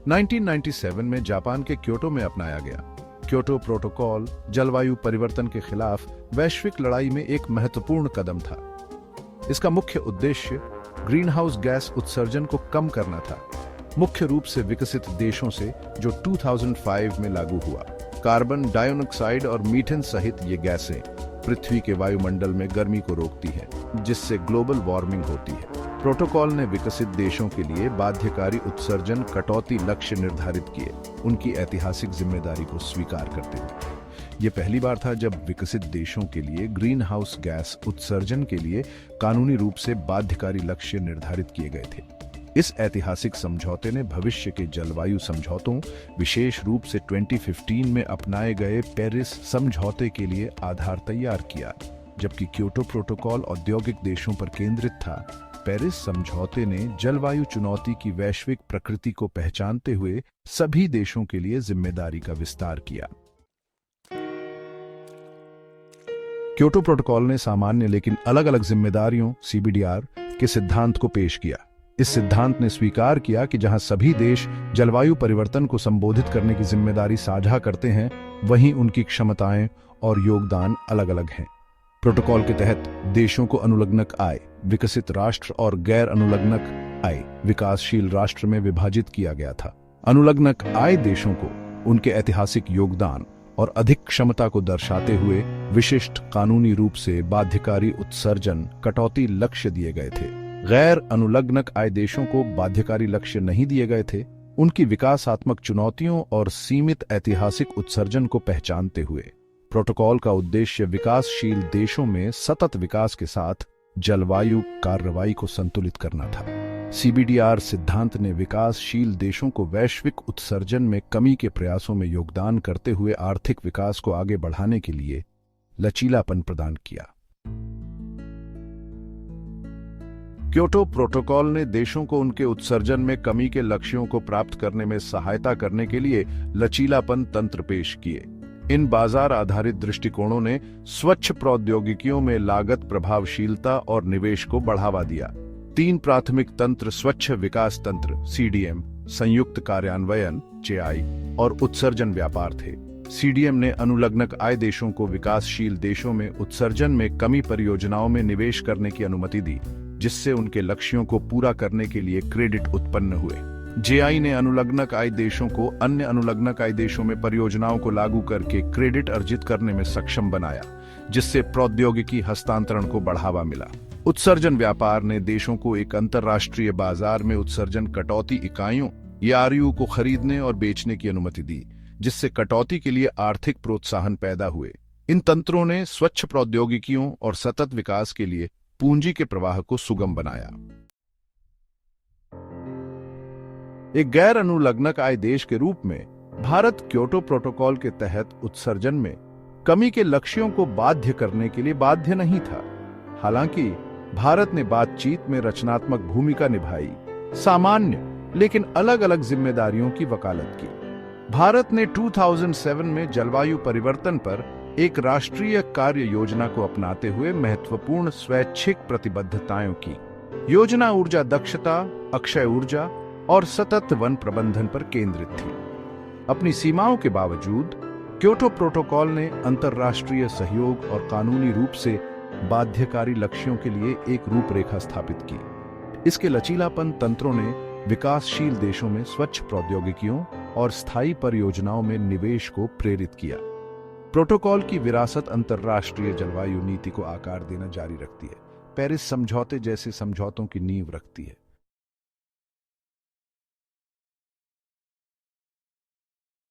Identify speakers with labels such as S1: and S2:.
S1: 1997 में जापान के क्योटो में अपनाया गया। क्योटो प्रोटोकॉल जलवायु परिवर्तन के खिलाफ वैश्विक लड़ाई में एक महत्वपूर्ण कदम था। इसका मुख्य उद्देश्य ग्रीन हाउस गैस उत्सर्जन को कम करना था, मुख्य रूप से विकसित देशों से, जो 2005 में लागू हुआ। कार्बन डाइऑक्साइड और मीथेन सहित ये गैसें पृथ्वी के वायुमंडल में गर्मी को रोकती हैं, जिससे ग्लोबल वार्मिंग होती है। प्रोटोकॉल ने विकसित देशों के लिए बाध्यकारी उत्सर्जन कटौती लक्ष्य निर्धारित किए, उनकी ऐतिहासिक जिम्मेदारी को स्वीकार करते हुए। ये पहली बार था जब विकसित देशों के लिए ग्रीन हाउस गैस उत्सर्जन के लिए कानूनी रूप से बाध्यकारी लक्ष्य निर्धारित किए गए थे। इस ऐतिहासिक समझौते ने भविष्य के जलवायु समझौतों, विशेष रूप से 2015 में अपनाए गए पेरिस समझौते के लिए आधार तैयार किया। जबकि क्योटो प्रोटोकॉल औद्योगिक देशों पर केंद्रित था, पेरिस समझौते ने जलवायु चुनौती की वैश्विक प्रकृति को पहचानते हुए सभी देशों के लिए जिम्मेदारी का विस्तार किया। क्योटो प्रोटोकॉल ने सामान्य लेकिन अलग-अलग जिम्मेदारियों (CBDR) के सिद्धांत को पेश किया। इस सिद्धांत ने स्वीकार किया कि जहां सभी देश जलवायु परिवर्तन को संबोधित करने की जिम्मेदारी साझा करते हैं, वहीं उनकी क्षमताएं और योगदान अलग-अलग हैं। प्रोटोकॉल के तहत देशों को अनुलग्नक आय, विकसित राष्ट्र और गैर अनुलग्नक आय, विकासशील राष्ट्र में विभाजित किया गया था। अनुलग्नक आय देशों को उनके ऐतिहासिक योगदान और अधिक क्षमता को दर्शाते हुए विशिष्ट कानूनी रूप से बाध्यकारी उत्सर्जन कटौती लक्ष्य दिए गए थे। गैर अनुलग्नक आय देशों को बाध्यकारी लक्ष्य नहीं दिए गए थे। उनकी विकासात्मक चुनौतियों और सीमित ऐतिहासिक उत्सर्जन को पहचानते हुए प्रोटोकॉल का उद्देश्य विकासशील देशों में सतत विकास के साथ जलवायु कार्रवाई को संतुलित करना था। CBDR सिद्धांत ने विकासशील देशों को वैश्विक उत्सर्जन में कमी के प्रयासों में योगदान करते हुए आर्थिक विकास को आगे बढ़ाने के लिए लचीलापन प्रदान किया। क्योटो प्रोटोकॉल ने देशों को उनके उत्सर्जन में कमी के लक्ष्यों को प्राप्त करने में सहायता करने के लिए लचीलापन तंत्र पेश किए। इन बाजार आधारित दृष्टिकोणों ने स्वच्छ प्रौद्योगिकियों में लागत प्रभावशीलता और निवेश को बढ़ावा दिया। 3 प्राथमिक तंत्र स्वच्छ विकास तंत्र (CDM), संयुक्त कार्यान्वयन (JI) और उत्सर्जन व्यापार थे। CDM ने अनुलग्नक आय देशों को विकासशील देशों में उत्सर्जन में कमी परियोजनाओं में निवेश करने की अनुमति दी, जिससे उनके लक्ष्यों को पूरा करने के लिए क्रेडिट उत्पन्न हुए। JI ने अनुलग्नक आय देशों को अन्य अनुलग्नक आय देशों में परियोजनाओं को लागू करके क्रेडिट अर्जित करने में सक्षम बनाया, जिससे प्रौद्योगिकी हस्तांतरण को बढ़ावा मिला। उत्सर्जन व्यापार ने देशों को एक अंतर्राष्ट्रीय बाजार में उत्सर्जन कटौती इकाइयों (RU) को खरीदने और बेचने की अनुमति दी, जिससे कटौती के लिए आर्थिक प्रोत्साहन पैदा हुए। इन तंत्रों ने स्वच्छ प्रौद्योगिकियों और सतत विकास के लिए पूंजी के प्रवाह को सुगम बनाया। एक गैर अनुलग्नक आय देश के रूप में भारत क्योटो प्रोटोकॉल के तहत उत्सर्जन में कमी के लक्ष्यों को बाध्य करने के लिए बाध्य नहीं था। हालांकि भारत ने बातचीत में रचनात्मक भूमिका निभाई, सामान्य लेकिन अलग-अलग जिम्मेदारियों की वकालत की। भारत ने 2007 में जलवायु परिवर्तन पर एक राष्ट्रीय कार्य योजना को अपनाते हुए महत्वपूर्ण स्वैच्छिक प्रतिबद्धताएं की। योजना ऊर्जा दक्षता, अक्षय ऊर्जा और सतत वन प्रबंधन पर केंद्रित थी। अपनी सीमाओं के बावजूद क्योटो प्रोटोकॉल ने अंतर्राष्ट्रीय सहयोग और कानूनी रूप से बाध्यकारी लक्ष्यों के लिए एक रूपरेखा स्थापित की। इसके लचीलापन तंत्रों ने विकासशील देशों में स्वच्छ प्रौद्योगिकियों और स्थायी परियोजनाओं में निवेश को प्रेरित किया। प्रोटोकॉल की विरासत अंतर्राष्ट्रीय जलवायु नीति को आकार देना जारी रखती है, पेरिस समझौते जैसे समझौतों की नींव रखती है।